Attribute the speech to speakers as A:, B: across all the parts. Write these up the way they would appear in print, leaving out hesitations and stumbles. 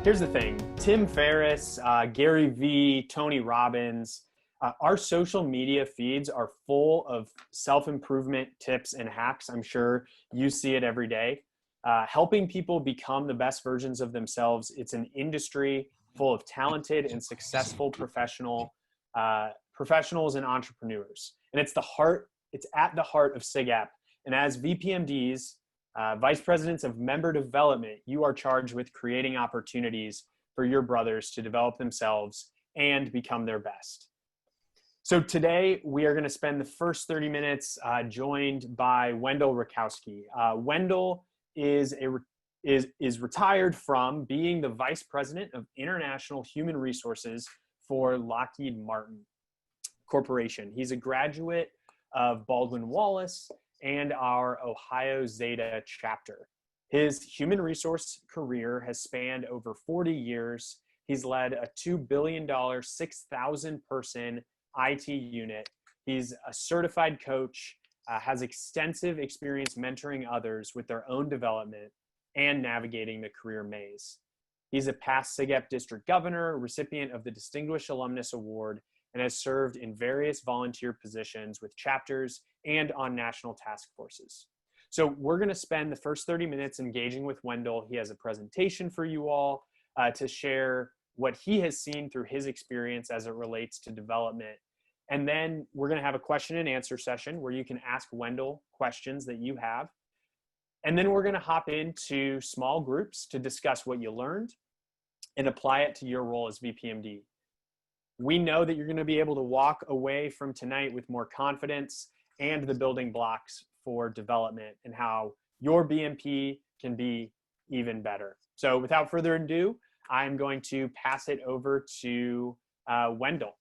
A: Here's the thing, Tim Ferriss, Gary Vee, Tony Robbins, our social media feeds are full of self-improvement tips and hacks. I'm sure you see it every day. Helping people become the best versions of themselves. It's an industry full of talented and successful professionals and entrepreneurs. And it's at the heart of SigEp. And as VPMDs, Vice Presidents of Member Development, you are charged with creating opportunities for your brothers to develop themselves and become their best. So today we are going to spend the first 30 minutes joined by Wendell Rakosky. Wendell is retired from being the Vice President of International Human Resources for Lockheed Martin Corporation. He's a graduate of Baldwin Wallace and our Ohio Zeta chapter. His human resource career has spanned over 40 years. He's led a $2 billion, 6,000 person IT unit. He's a certified coach, has extensive experience mentoring others with their own development and navigating the career maze. He's a past SigEp district governor, recipient of the Distinguished Alumnus Award, and has served in various volunteer positions with chapters and on national task forces. So we're going to spend the first 30 minutes engaging with Wendell. He has a presentation for you all to share what he has seen through his experience as it relates to development. And then we're going to have a question and answer session where you can ask Wendell questions that you have. And then we're going to hop into small groups to discuss what you learned and apply it to your role as VPMD. We know that you're going to be able to walk away from tonight with more confidence and the building blocks for development and how your BMP can be even better. So without further ado, I'm going to pass it over to Wendell.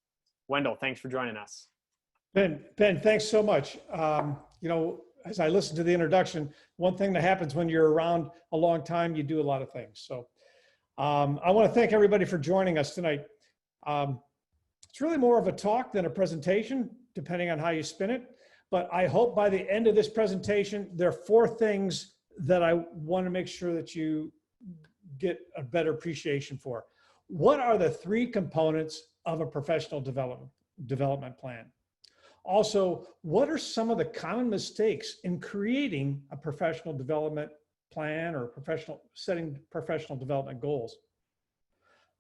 A: Wendell, thanks for joining us.
B: Ben, thanks so much. As I listened to the introduction, one thing that happens when you're around a long time, you do a lot of things. So I want to thank everybody for joining us tonight. It's really more of a talk than a presentation, depending on how you spin it. But I hope by the end of this presentation, there are 4 things that I want to make sure that you get a better appreciation for. What are the 3 components of a professional development plan? Also, what are some of the common mistakes in creating a professional development plan or setting professional development goals?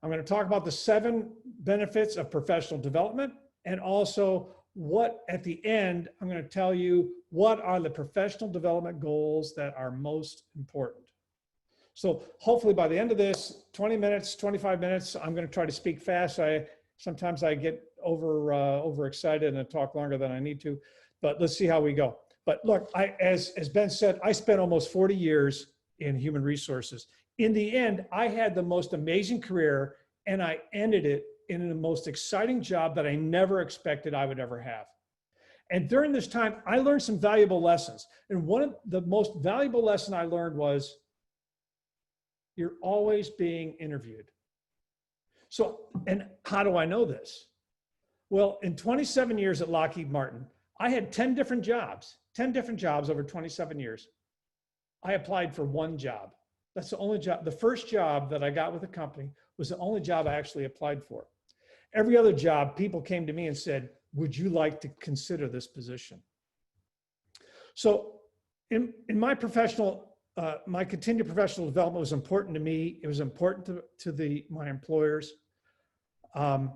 B: I'm going to talk about the 7 benefits of professional development, and also what at the end, I'm going to tell you what are the professional development goals that are most important. So hopefully by the end of this, 20 minutes, 25 minutes, I'm going to try to speak fast. Sometimes I get overexcited and talk longer than I need to, but let's see how we go. But look, as Ben said, I spent almost 40 years in human resources. In the end, I had the most amazing career, and I ended it in the most exciting job that I never expected I would ever have. And during this time, I learned some valuable lessons. And one of the most valuable lessons I learned was you're always being interviewed. So, and how do I know this? Well, in 27 years at Lockheed Martin, I had 10 different jobs over 27 years. I applied for 1 job. That's the only job. The first job that I got with the company was the only job I actually applied for. Every other job, people came to me and said, would you like to consider this position? So in my my continued professional development was important to me. It was important to my employers. From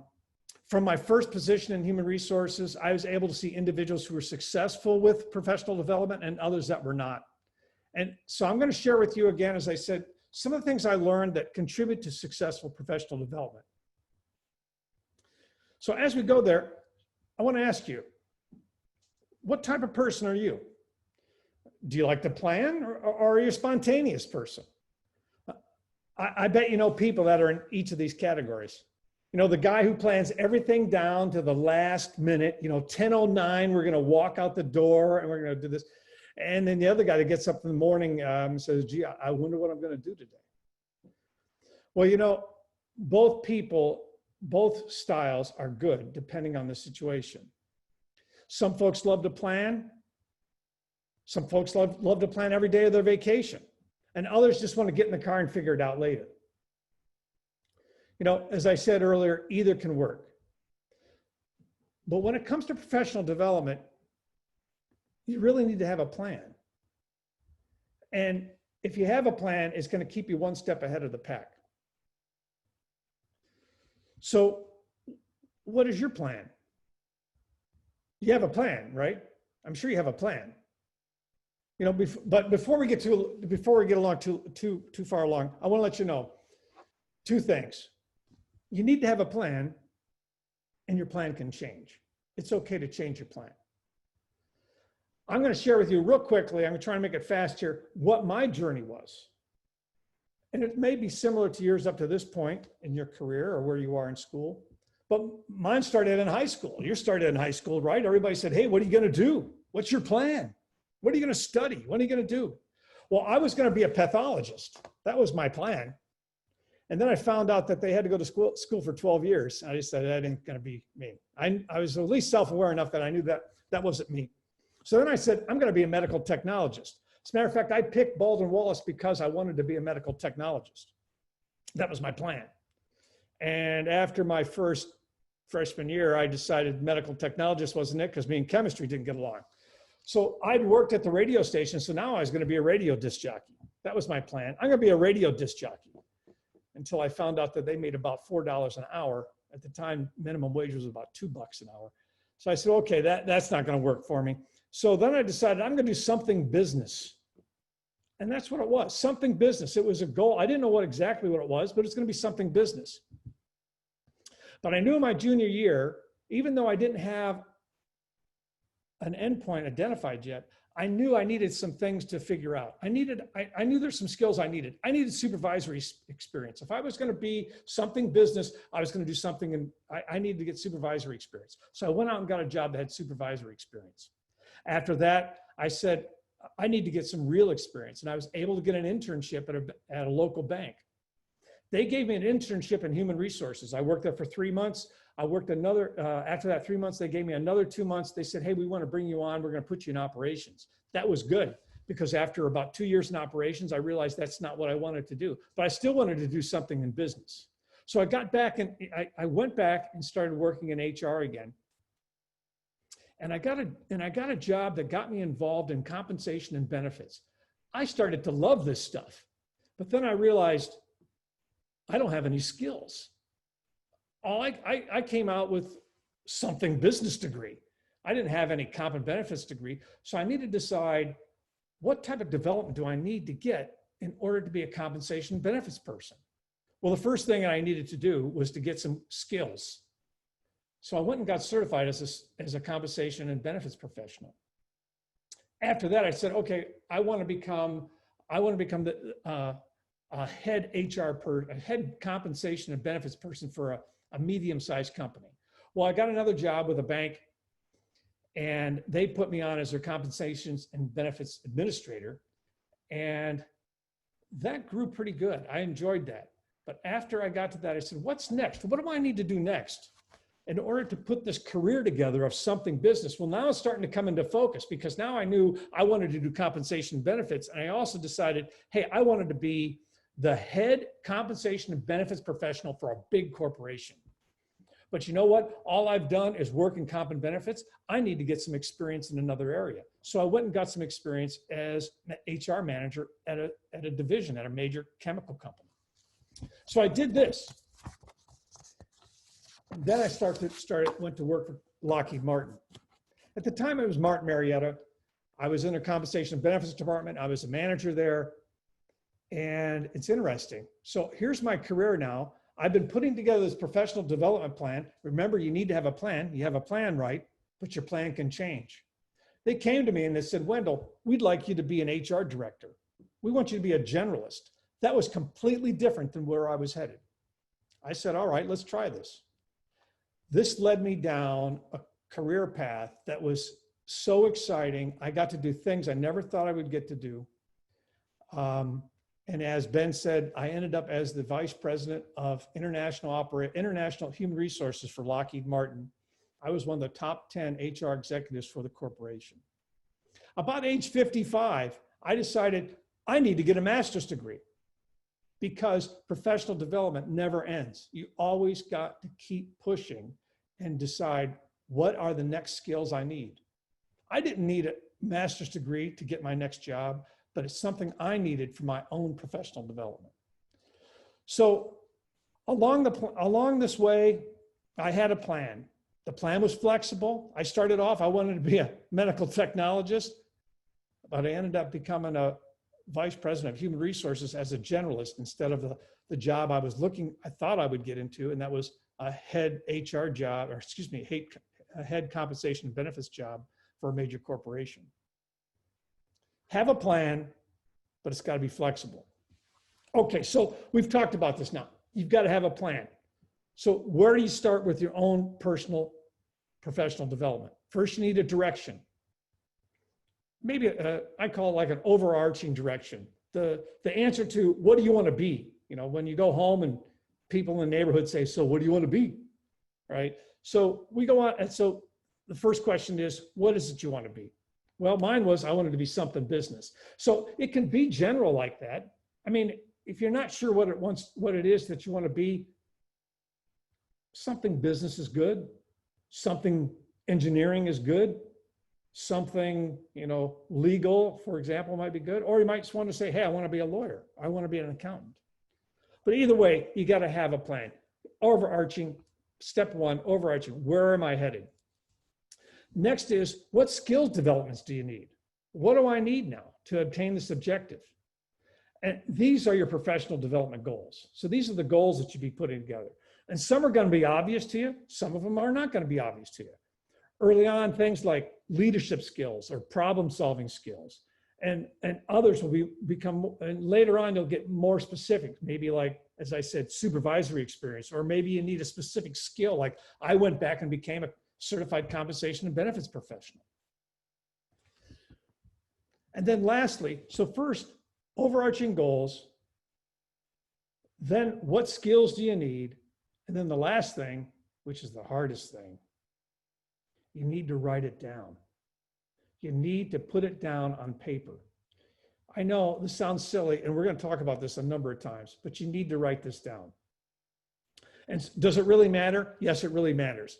B: my first position in human resources, I was able to see individuals who were successful with professional development and others that were not. And so I'm going to share with you again, as I said, some of the things I learned that contribute to successful professional development. So as we go there, I want to ask you, what type of person are you? Do you like to plan, or are you a spontaneous person? I bet you know people that are in each of these categories. You know, the guy who plans everything down to the last minute, 10:09, we're going to walk out the door and we're going to do this. And then the other guy that gets up in the morning and says, gee, I wonder what I'm going to do today. Well, both styles are good depending on the situation. Some folks love to plan. Some folks love to plan every day of their vacation. And others just want to get in the car and figure it out later. You know, as I said earlier, either can work. But when it comes to professional development, you really need to have a plan. And if you have a plan, it's going to keep you one step ahead of the pack. So what is your plan? You have a plan, right? I'm sure you have a plan. You know, but before we get along too far along, I want to let you know two things. You need to have a plan, and your plan can change. It's okay to change your plan. I'm going to share with you real quickly, I'm going to try and make it fast here, what my journey was. And it may be similar to yours up to this point in your career or where you are in school, but mine started in high school. Yours started in high school, right? Everybody said, hey, what are you going to do? What's your plan? What are you going to study? What are you going to do? Well, I was going to be a pathologist. That was my plan. And then I found out that they had to go to school for 12 years. I just said, that ain't going to be me. I was at least self-aware enough that I knew that that wasn't me. So then I said, I'm going to be a medical technologist. As a matter of fact, I picked Baldwin Wallace because I wanted to be a medical technologist. That was my plan. And after my first freshman year, I decided medical technologist wasn't it because me and chemistry didn't get along. So I'd worked at the radio station. So now I was going to be a radio disc jockey. That was my plan. I'm going to be a radio disc jockey until I found out that they made about $4 an hour. At the time, minimum wage was about $2 an hour. So I said, okay, that's not going to work for me. So then I decided I'm going to do something business. And that's what it was, something business. It was a goal. I didn't know exactly what it was, but it's going to be something business. But I knew in my junior year, even though I didn't have an endpoint identified yet, I knew I needed some things to figure out. I knew there's some skills I needed. I needed supervisory experience. If I was going to be something business, I was going to do something, and I needed to get supervisory experience. So I went out and got a job that had supervisory experience. After that, I said, I need to get some real experience. And I was able to get an internship at a local bank. They gave me an internship in human resources. I worked there for 3 months. I worked after that 3 months, they gave me another 2 months. They said, hey, we want to bring you on. We're going to put you in operations. That was good because after about 2 years in operations, I realized that's not what I wanted to do, but I still wanted to do something in business. So I got back and I went back and started working in HR again. And I got a job that got me involved in compensation and benefits. I started to love this stuff, but then I realized I don't have any skills. I came out with something business degree. I didn't have any comp and benefits degree. So I need to decide what type of development do I need to get in order to be a compensation and benefits person? Well, the first thing I needed to do was to get some skills. So I went and got certified as a compensation and benefits professional. After that, I said, okay, I want to become the head a head compensation and benefits person for a medium-sized company. Well, I got another job with a bank, and they put me on as their compensations and benefits administrator, and that grew pretty good. I enjoyed that. But after I got to that, I said, what's next? What do I need to do next in order to put this career together of something business? Well, now it's starting to come into focus because now I knew I wanted to do compensation benefits. And I also decided, hey, I wanted to be the head compensation and benefits professional for a big corporation. But you know what? All I've done is work in comp and benefits. I need to get some experience in another area. So I went and got some experience as an HR manager at a division at a major chemical company. So I did this. Then I went to work for Lockheed Martin. At the time, it was Martin Marietta. I was in a compensation and benefits department. I was a manager there. And it's interesting. So here's my career now. I've been putting together this professional development plan. Remember, you need to have a plan. You have a plan, right? But your plan can change. They came to me and they said, Wendell, we'd like you to be an HR director. We want you to be a generalist. That was completely different than where I was headed. I said, all right, let's try this. This led me down a career path that was so exciting. I got to do things I never thought I would get to do. And as Ben said, I ended up as the vice president of international human resources for Lockheed Martin. I was one of the top 10 HR executives for the corporation. About age 55, I decided I need to get a master's degree. because professional development never ends. You always got to keep pushing and decide, what are the next skills I need? I didn't need a master's degree to get my next job, but it's something I needed for my own professional development. So along this way, I had a plan. The plan was flexible. I started off, I wanted to be a medical technologist, but I ended up becoming a vice president of human resources as a generalist instead of the job I thought I would get into, and that was a head HR job, or excuse me, a head compensation and benefits job for a major corporation. Have a plan, but it's got to be flexible. Okay, so we've talked about this now. You've got to have a plan. So where do you start with your own personal professional development? First, you need a direction. Maybe I call it like an overarching direction. The answer to what do you want to be? You know, when you go home and people in the neighborhood say, so what do you want to be? Right? So we go on, and so the first question is, what is it you want to be? Well, mine was, I wanted to be something business. So it can be general like that. I mean, if you're not sure what it is that you want to be, something business is good, something engineering is good, something, you know, legal, for example, might be good. Or you might just want to say, hey, I want to be a lawyer. I want to be an accountant. But either way, you got to have a plan. Overarching, step one, overarching, where am I headed? Next is, what skills developments do you need? What do I need now to obtain this objective? And these are your professional development goals. So these are the goals that you'd be putting together. And some are going to be obvious to you. Some of them are not going to be obvious to you. Early on, things like leadership skills or problem-solving skills, and others will become, and later on, you'll get more specific, maybe like, as I said, supervisory experience, or maybe you need a specific skill. Like I went back and became a certified compensation and benefits professional. And then lastly, so first, overarching goals, then what skills do you need? And then the last thing, which is the hardest thing, you need to write it down. You need to put it down on paper. I know this sounds silly, and we're going to talk about this a number of times, but you need to write this down. And does it really matter? Yes, it really matters.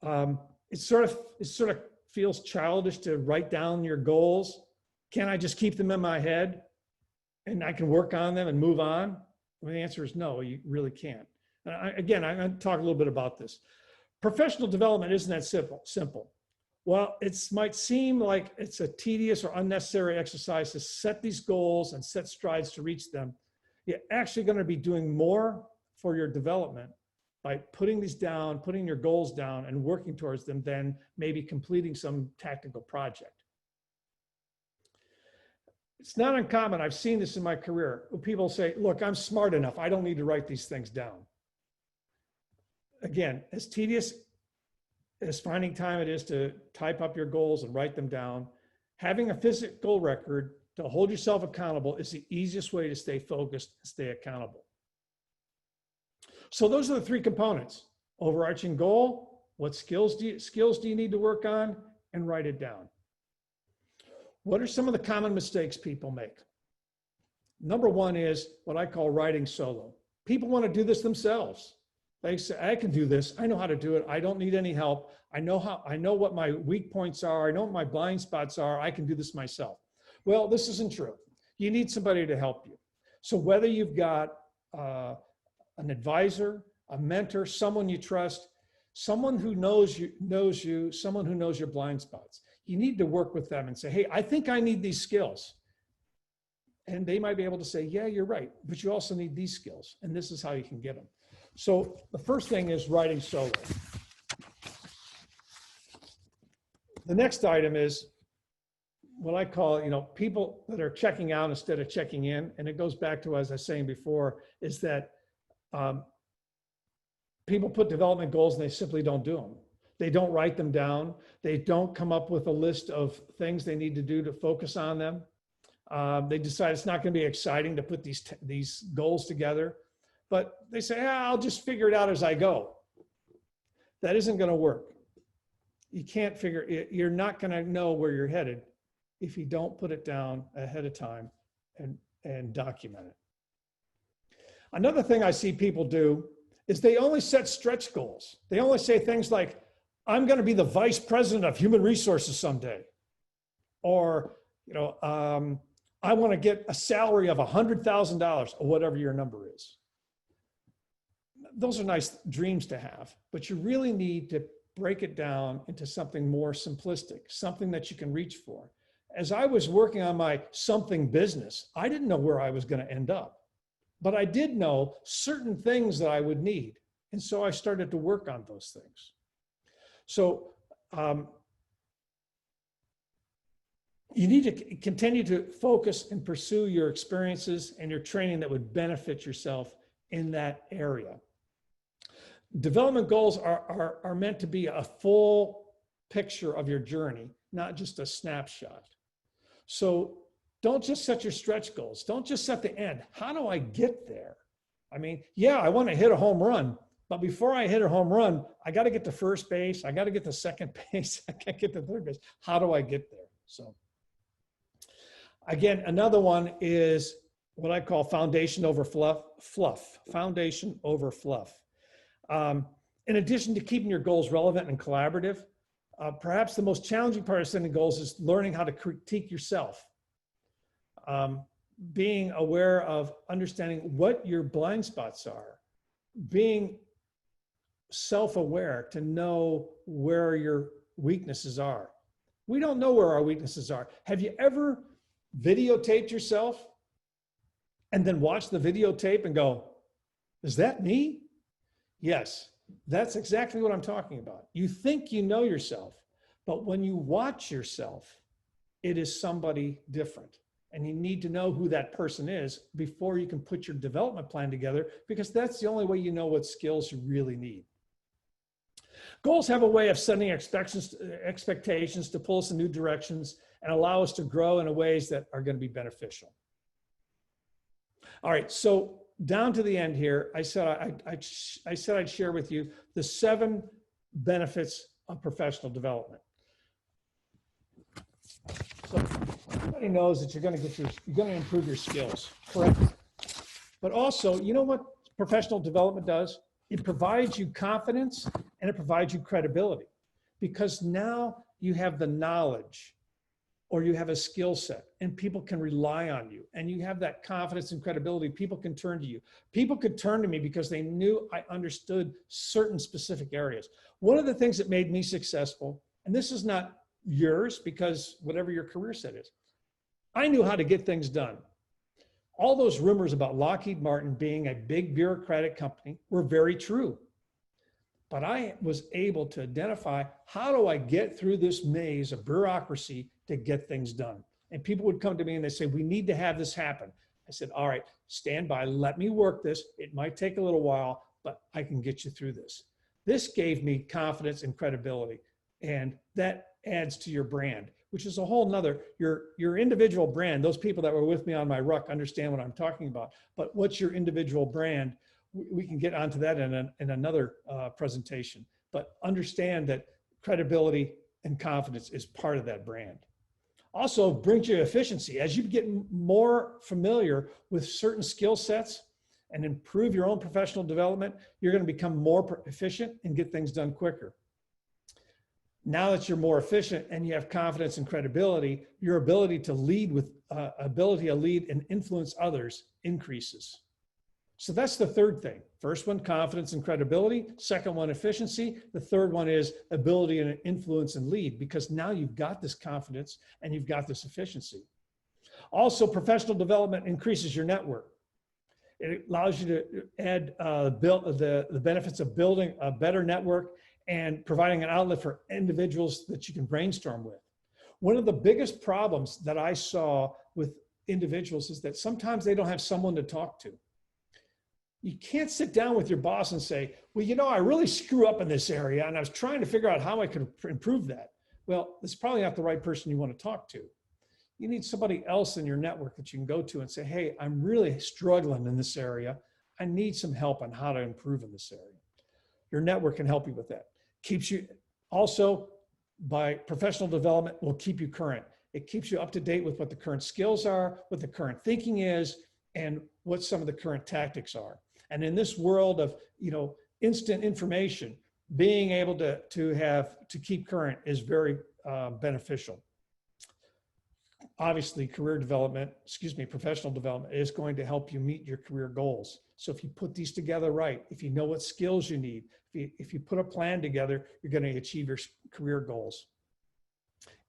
B: It sort of feels childish to write down your goals. Can I just keep them in my head and I can work on them and move on? Well, the answer is no, you really can't. Again, I'm going to talk a little bit about this. Professional development isn't that simple. Well, it might seem like it's a tedious or unnecessary exercise to set these goals and set strides to reach them. You're actually going to be doing more for your development by putting these down, putting your goals down and working towards them than maybe completing some tactical project. It's not uncommon. I've seen this in my career. People say, look, I'm smart enough. I don't need to write these things down. Again, as tedious as finding time it is to type up your goals and write them down, having a physical record to hold yourself accountable is the easiest way to stay focused and stay accountable. So those are the three components: overarching goal, what skills do you need to work on, and write it down. What are some of the common mistakes people make? Number one is what I call writing solo. People want to do this themselves. They say, I can do this. I know how to do it. I don't need any help. I know what my weak points are. I know what my blind spots are. I can do this myself. Well, this isn't true. You need somebody to help you. So whether you've got an advisor, a mentor, someone you trust, someone who knows you, someone who knows your blind spots, you need to work with them and say, hey, I think I need these skills. And they might be able to say, yeah, you're right, but you also need these skills, and this is how you can get them. So the first thing is writing solo. The next item is what I call, people that are checking out instead of checking in. And it goes back to, as I was saying before, is that people put development goals and they simply don't do them. They don't write them down. They don't come up with a list of things they need to do to focus on them. They decide it's not going to be exciting to put these goals together. But they say, I'll just figure it out as I go. That isn't going to work. You can't figure it. You're not going to know where you're headed if you don't put it down ahead of time and document it. Another thing I see people do is they only set stretch goals. They only say things like, I'm going to be the vice president of human resources someday. Or, I want to get a salary of $100,000 or whatever your number is. Those are nice dreams to have, but you really need to break it down into something more simplistic, something that you can reach for. As I was working on my something business, I didn't know where I was going to end up, but I did know certain things that I would need. And so I started to work on those things. So you need to continue to focus and pursue your experiences and your training that would benefit yourself in that area. Development goals are meant to be a full picture of your journey, not just a snapshot. So don't just set your stretch goals. Don't just set the end. How do I get there? I mean, yeah, I want to hit a home run, but before I hit a home run, I got to get to first base. I got to get to second base. I can't get to third base. How do I get there? So again, another one is what I call foundation over fluff, foundation over fluff. In addition to keeping your goals relevant and collaborative, perhaps the most challenging part of setting goals is learning how to critique yourself. Being aware of understanding what your blind spots are, being self-aware to know where your weaknesses are. We don't know where our weaknesses are. Have you ever videotaped yourself and then watched the videotape and go, is that me? Yes, that's exactly what I'm talking about. You think you know yourself, but when you watch yourself, it is somebody different. And you need to know who that person is before you can put your development plan together, because that's the only way you know what skills you really need. Goals have a way of setting expectations to pull us in new directions and allow us to grow in ways that are going to be beneficial. All right, so down to the end here, I said I'd share with you the 7 benefits of professional development. So everybody knows that you're going to improve your skills, correct? But also, you know what professional development does? It provides you confidence and it provides you credibility, because now you have the knowledge or you have a skill set and people can rely on you, and you have that confidence and credibility. People can turn to you. People could turn to me because they knew I understood certain specific areas. One of the things that made me successful, and this is not yours because whatever your career set is, I knew how to get things done. All those rumors about Lockheed Martin being a big bureaucratic company were very true. But I was able to identify, how do I get through this maze of bureaucracy to get things done? And people would come to me and they say, we need to have this happen. I said, all right, stand by, let me work this. It might take a little while, but I can get you through this. This gave me confidence and credibility. And that adds to your brand, which is a whole nother, your individual brand. Those people that were with me on my ruck understand what I'm talking about. But what's your individual brand? We can get onto that in another presentation. But understand that credibility and confidence is part of that brand. Also brings you efficiency. As you get more familiar with certain skill sets and improve your own professional development, you're going to become more efficient and get things done quicker. Now that you're more efficient and you have confidence and credibility, your ability to lead and influence others increases. So that's the third thing. First one, confidence and credibility. Second one, efficiency. The third one is ability and influence and lead, because now you've got this confidence and you've got this efficiency. Also, professional development increases your network. It allows you to add the benefits of building a better network and providing an outlet for individuals that you can brainstorm with. One of the biggest problems that I saw with individuals is that sometimes they don't have someone to talk to. You can't sit down with your boss and say, well, you know, I really screw up in this area and I was trying to figure out how I could improve that. Well, it's probably not the right person you want to talk to. You need somebody else in your network that you can go to and say, hey, I'm really struggling in this area. I need some help on how to improve in this area. Your network can help you with that. Keeps you also, by professional development, will keep you current. It keeps you up to date with what the current skills are, what the current thinking is, and what some of the current tactics are. And in this world of, instant information, being able to keep current is very beneficial. Obviously, professional development is going to help you meet your career goals. So if you put these together right, if you know what skills you need, if you put a plan together, you're going to achieve your career goals.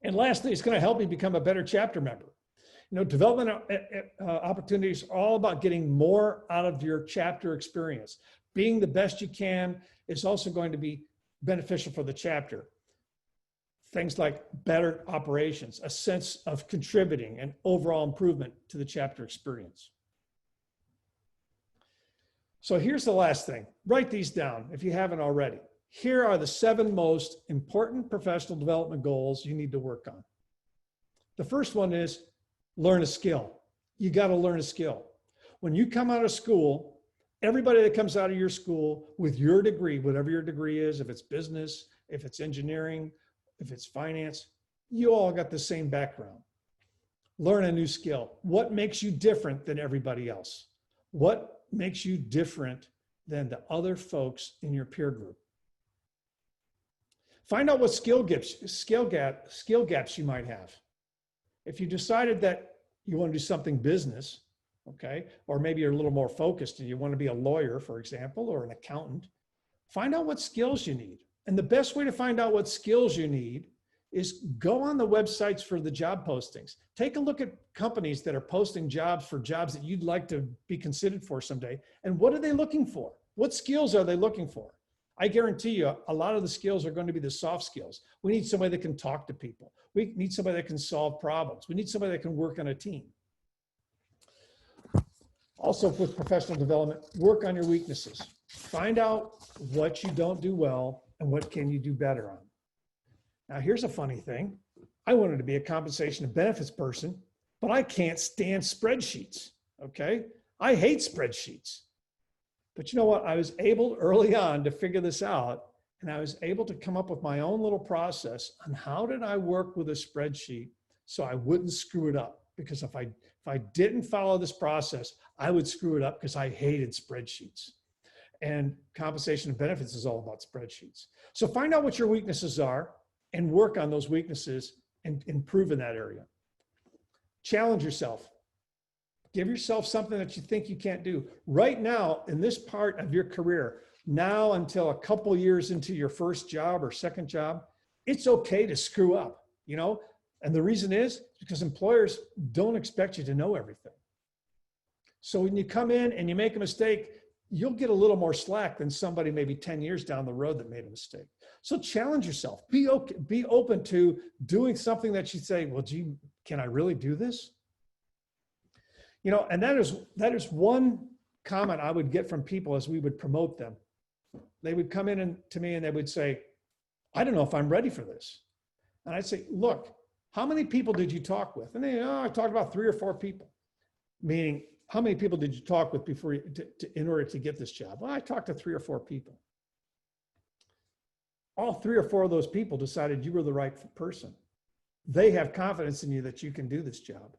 B: And lastly, it's going to help you become a better chapter member. Development opportunities are all about getting more out of your chapter experience. Being the best you can is also going to be beneficial for the chapter. Things like better operations, a sense of contributing and overall improvement to the chapter experience. So here's the last thing. Write these down if you haven't already. Here are the 7 most important professional development goals you need to work on. The first one is learn a skill. You got to learn a skill. When you come out of school, everybody that comes out of your school with your degree, whatever your degree is, if it's business, if it's engineering, if it's finance, you all got the same background. Learn a new skill. What makes you different than everybody else? What makes you different than the other folks in your peer group? Find out what skill gaps you might have. If you decided that you want to do something business, okay, or maybe you're a little more focused and you want to be a lawyer, for example, or an accountant, find out what skills you need. And the best way to find out what skills you need is go on the websites for the job postings. Take a look at companies that are posting jobs for jobs that you'd like to be considered for someday. And what are they looking for? What skills are they looking for? I guarantee you a lot of the skills are going to be the soft skills. We need somebody that can talk to people. We need somebody that can solve problems. We need somebody that can work on a team. Also, with professional development, work on your weaknesses. Find out what you don't do well and what can you do better on. Now, here's a funny thing. I wanted to be a compensation and benefits person, but I can't stand spreadsheets, okay? I hate spreadsheets. But you know what? I was able early on to figure this out, and I was able to come up with my own little process on how did I work with a spreadsheet so I wouldn't screw it up. Because if I didn't follow this process, I would screw it up because I hated spreadsheets. And compensation and benefits is all about spreadsheets. So find out what your weaknesses are and work on those weaknesses and improve in that area. Challenge yourself. Give yourself something that you think you can't do. Right now, in this part of your career, now until a couple years into your first job or second job, it's okay to screw up, And the reason is because employers don't expect you to know everything. So when you come in and you make a mistake, you'll get a little more slack than somebody maybe 10 years down the road that made a mistake. So challenge yourself. Be open to doing something that you say, well, gee, can I really do this? And that is one comment I would get from people as we would promote them. They would come in to me and they would say, I don't know if I'm ready for this. And I'd say, look, how many people did you talk with? And they, I talked about 3 or 4 people. Meaning, how many people did you talk with before in order to get this job? Well, I talked to 3 or 4 people. All 3 or 4 of those people decided you were the right person. They have confidence in you that you can do this job.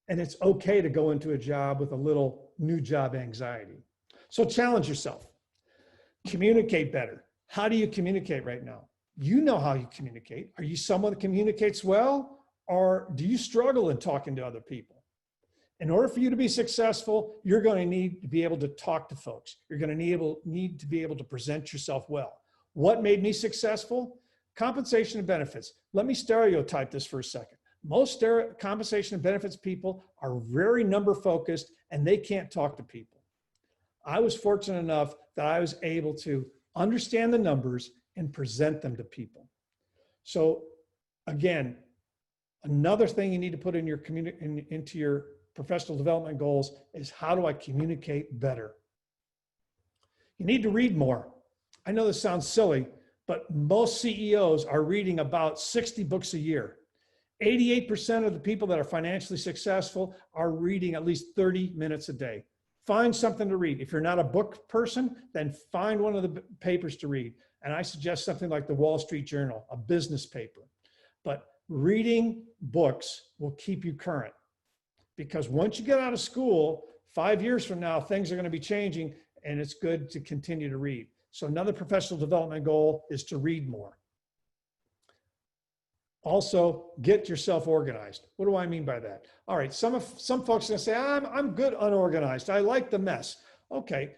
B: And it's okay to go into a job with a little new job anxiety. So challenge yourself. Communicate better. How do you communicate right now? You know how you communicate. Are you someone that communicates well, or do you struggle in talking to other people? In order for you to be successful, you're going to need to be able to talk to folks. You're going to need to be able to present yourself well. What made me successful? Compensation and benefits. Let me stereotype this for a second. Most compensation and benefits people are very number focused and they can't talk to people. I was fortunate enough that I was able to understand the numbers and present them to people. So again, another thing you need to put in your into your professional development goals is how do I communicate better? You need to read more. I know this sounds silly, but most CEOs are reading about 60 books a year. 88% of the people that are financially successful are reading at least 30 minutes a day. Find something to read. If you're not a book person, then find one of the papers to read. And I suggest something like the Wall Street Journal, a business paper. But reading books will keep you current. Because once you get out of school, 5 years from now, things are going to be changing. and it's good to continue to read. So another professional development goal is to read more. Also, get yourself organized. What do I mean by that? All right, some folks are gonna say, I'm good unorganized. I like the mess. Okay,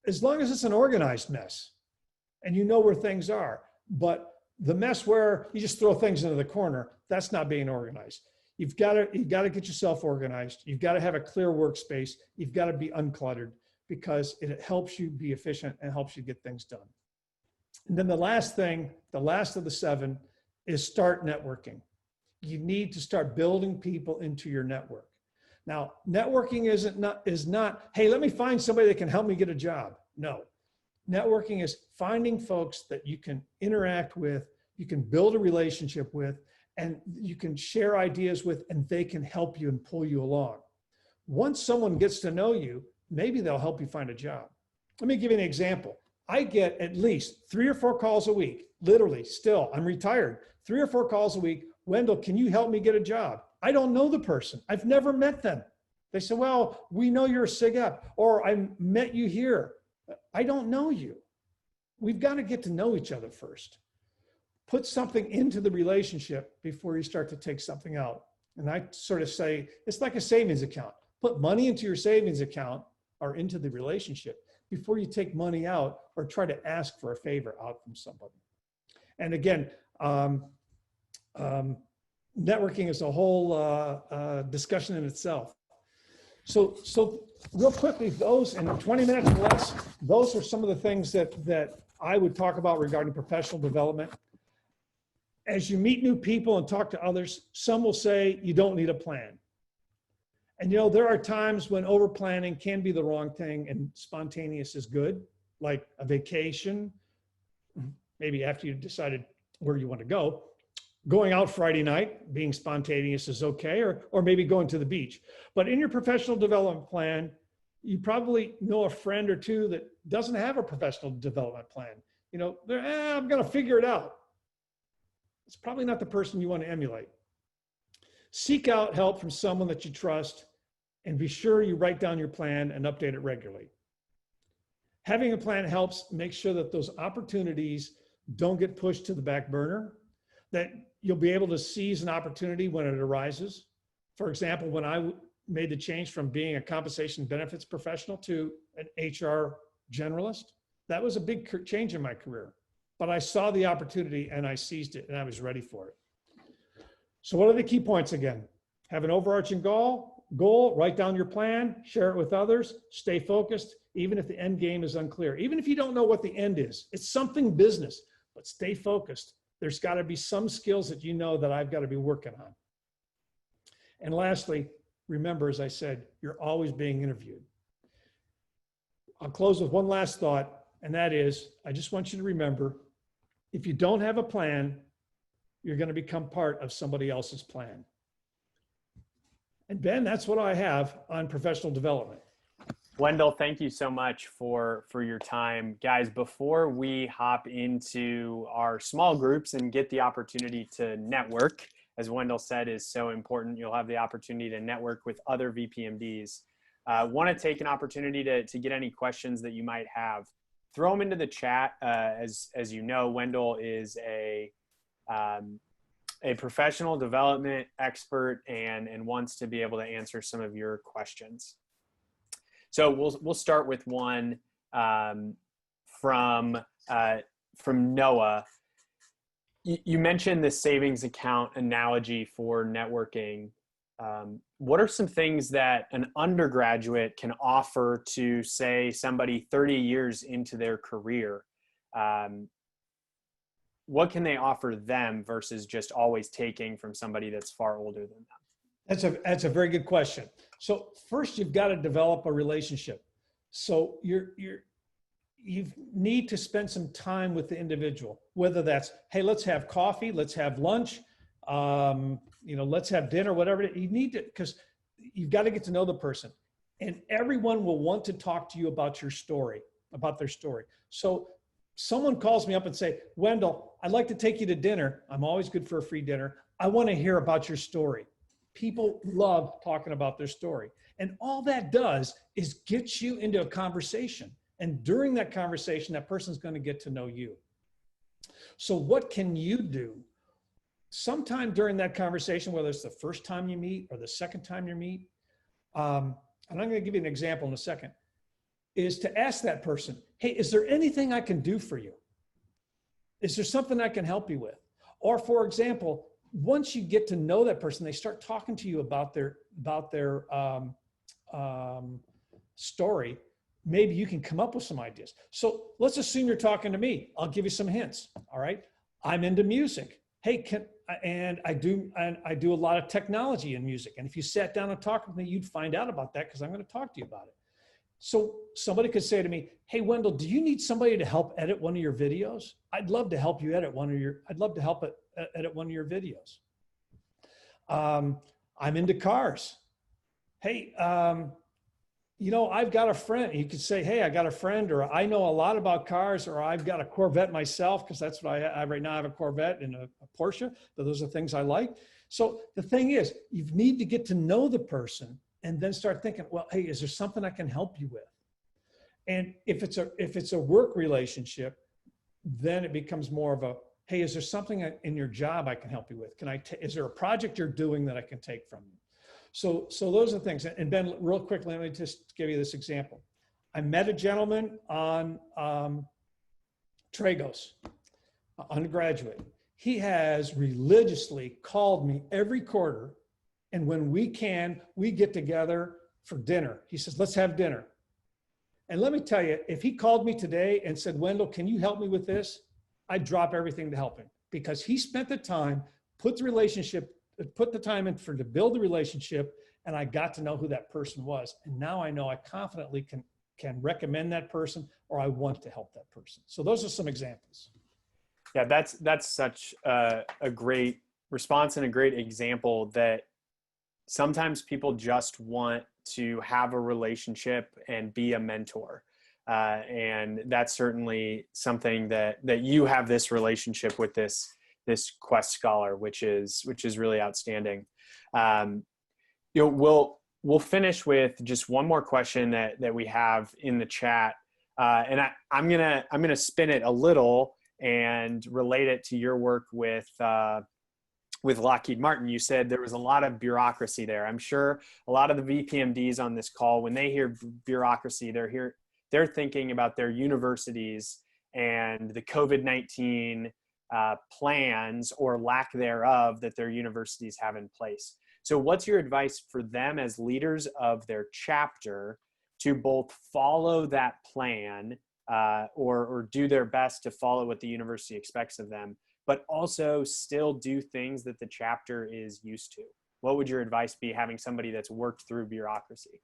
B: as long as it's an organized mess and you know where things are. But the mess where you just throw things into the corner, that's not being organized. You've got to get yourself organized. You've got to have a clear workspace. You've got to be uncluttered, because it helps you be efficient and helps you get things done. And then the last thing, the last of the 7, is start networking. You need to start building people into your network. Now, networking is not, hey, let me find somebody that can help me get a job. No. Networking is finding folks that you can interact with, you can build a relationship with, and you can share ideas with, and they can help you and pull you along. Once someone gets to know you, maybe they'll help you find a job. Let me give you an example. I get at least 3 or 4 calls a week, literally still, I'm retired, 3 or 4 calls a week. Wendell, can you help me get a job? I don't know the person. I've never met them. They say, well, we know you're a SigEp, or I met you here. I don't know you. We've got to get to know each other first. Put something into the relationship before you start to take something out. And I sort of say, it's like a savings account. Put money into your savings account or into the relationship before you take money out or try to ask for a favor out from somebody. And again, networking is a whole discussion in itself. So real quickly, those in 20 minutes or less, those are some of the things that I would talk about regarding professional development. As you meet new people and talk to others, some will say you don't need a plan. And you know, there are times when over planning can be the wrong thing and spontaneous is good, like a vacation, maybe after you decided where you want to go. Going out Friday night, being spontaneous is okay, or maybe going to the beach. But in your professional development plan, you probably know a friend or two that doesn't have a professional development plan. You know, I'm going to figure it out. It's probably not the person you want to emulate. Seek out help from someone that you trust, and be sure you write down your plan and update it regularly. Having a plan helps make sure that those opportunities don't get pushed to the back burner, that you'll be able to seize an opportunity when it arises. For example, when I made the change from being a compensation benefits professional to an HR generalist, that was a big change in my career. But I saw the opportunity and I seized it and I was ready for it. So what are the key points again? Have an overarching goal, write down your plan, share it with others, stay focused, even if the end game is unclear. Even if you don't know what the end is, it's something business, but stay focused. There's got to be some skills that you know that I've got to be working on. And lastly, remember, as I said, you're always being interviewed. I'll close with one last thought, and that is, I just want you to remember, if you don't have a plan, you're going to become part of somebody else's plan. And Ben, that's what I have on professional development.
A: Wendell, thank you so much for your time. Guys, before we hop into our small groups and get the opportunity to network, as Wendell said, is so important. You'll have the opportunity to network with other VPMDs. Want to take an opportunity to get any questions that you might have. Throw them into the chat. As you know, Wendell is a professional development expert and wants to be able to answer some of your questions. So we'll start with one from Noah. You mentioned the savings account analogy for networking. What are some things that an undergraduate can offer to, say, somebody 30 years into their career? What can they offer them versus just always taking from somebody that's far older than them?
B: That's a very good question. So first, you've got to develop a relationship. So you need to spend some time with the individual, whether that's, hey, let's have coffee, let's have lunch, let's have dinner, whatever. You need to, because you've got to get to know the person, and everyone will want to talk to you about your story, about their story. So someone calls me up and say, Wendell, I'd like to take you to dinner. I'm always good for a free dinner. I want to hear about your story. People love talking about their story. And all that does is get you into a conversation. And during that conversation, that person's going to get to know you. So what can you do sometime during that conversation, whether it's the first time you meet or the second time you meet? And I'm going to give you an example in a second, is to ask that person, hey, is there anything I can do for you? Is there something I can help you with? Or for example, once you get to know that person, they start talking to you about their story. Maybe you can come up with some ideas. So let's assume you're talking to me. I'll give you some hints. All right. I'm into music. Hey, I do a lot of technology in music. And if you sat down and talked with me, you'd find out about that because I'm going to talk to you about it. So somebody could say to me, hey, Wendell, do you need somebody to help edit one of your videos? I'd love to help you edit I'd love to help edit one of your videos. I'm into cars. Hey, I've got a friend. You could say, hey, I got a friend, or I know a lot about cars, or I've got a Corvette myself, because that's what I right now. I have a Corvette and a Porsche, but those are things I like. So the thing is, you need to get to know the person and then start thinking, well, hey, is there something I can help you with? And if it's a work relationship, then it becomes more of a, hey, is there something in your job I can help you with? Is there a project you're doing that I can take from you? So those are things. And Ben, real quickly, let me just give you this example. I met a gentleman on Tragos, undergraduate. He has religiously called me every quarter. And when we get together for dinner. He says, let's have dinner. And let me tell you, if he called me today and said, Wendell, can you help me with this? I'd drop everything to help him, because he spent the time, put the time in to build the relationship, and I got to know who that person was. And now I know I confidently can recommend that person, or I want to help that person. So those are some examples.
A: Yeah, that's such a great response and a great example that sometimes people just want to have a relationship and be a mentor. And that's certainly something that you have this relationship with this Quest Scholar, which is really outstanding. We'll finish with just one more question that we have in the chat. And I'm gonna spin it a little and relate it to your work with Lockheed Martin. You said there was a lot of bureaucracy there. I'm sure a lot of the VPMDs on this call, when they hear bureaucracy, they're thinking about their universities and the COVID-19 plans or lack thereof that their universities have in place. So what's your advice for them as leaders of their chapter to both follow that plan or do their best to follow what the university expects of them, but also still do things that the chapter is used to? What would your advice be, having somebody that's worked through bureaucracy?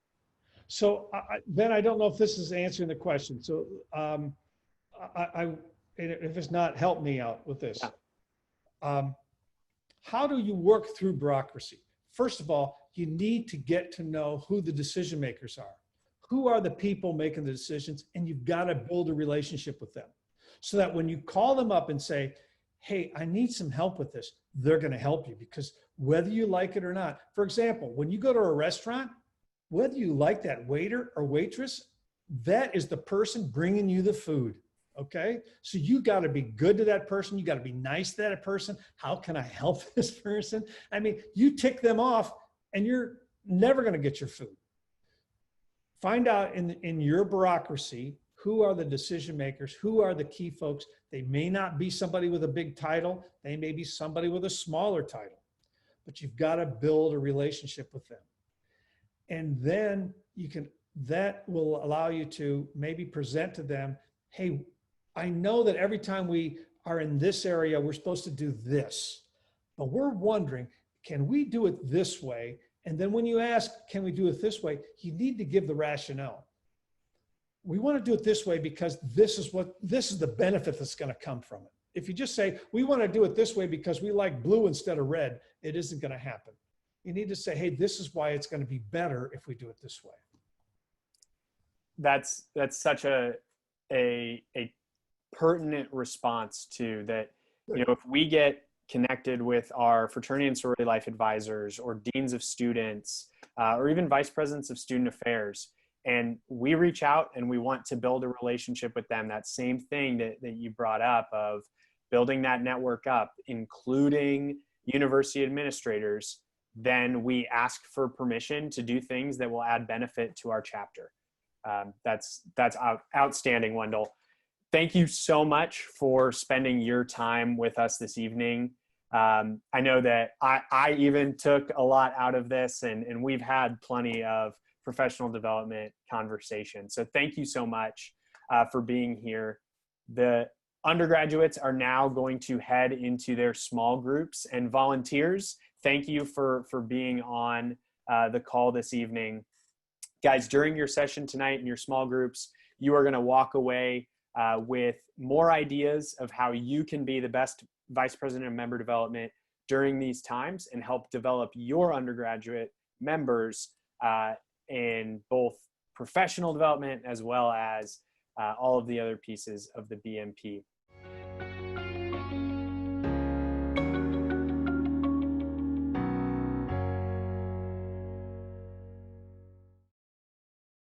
B: So Ben, I don't know if this is answering the question. So if it's not, help me out with this. Yeah. How do you work through bureaucracy? First of all, you need to get to know who the decision makers are. Who are the people making the decisions? And you've got to build a relationship with them, so that when you call them up and say, hey, I need some help with this, they're going to help you, because whether you like it or not. For example, when you go to a restaurant, whether you like that waiter or waitress, that is the person bringing you the food. Okay. So you got to be good to that person. You got to be nice to that person. How can I help this person? I mean, you tick them off and you're never going to get your food. Find out in your bureaucracy, who are the decision makers? Who are the key folks? They may not be somebody with a big title. They may be somebody with a smaller title, but you've got to build a relationship with them. And then that will allow you to maybe present to them, hey, I know that every time we are in this area, we're supposed to do this, but we're wondering, can we do it this way? And then when you ask, can we do it this way? You need to give the rationale. We want to do it this way because this is the benefit that's going to come from it. If you just say, we want to do it this way because we like blue instead of red, it isn't going to happen. You need to say, hey, this is why it's going to be better if we do it this way.
A: That's such a pertinent response to that. If we get connected with our fraternity and sorority life advisors or deans of students or even vice presidents of student affairs, And we reach out and we want to build a relationship with them. That same thing that you brought up of building that network up, including university administrators. Then we ask for permission to do things that will add benefit to our chapter. That's outstanding, Wendell. Thank you so much for spending your time with us this evening. I know that I even took a lot out of this, and we've had plenty of professional development conversations. So thank you so much for being here. The undergraduates are now going to head into their small groups, and volunteers, thank you for being on the call this evening. Guys, during your session tonight in your small groups, you are going to walk away with more ideas of how you can be the best vice president of member development during these times and help develop your undergraduate members in both professional development as well as all of the other pieces of the BMP.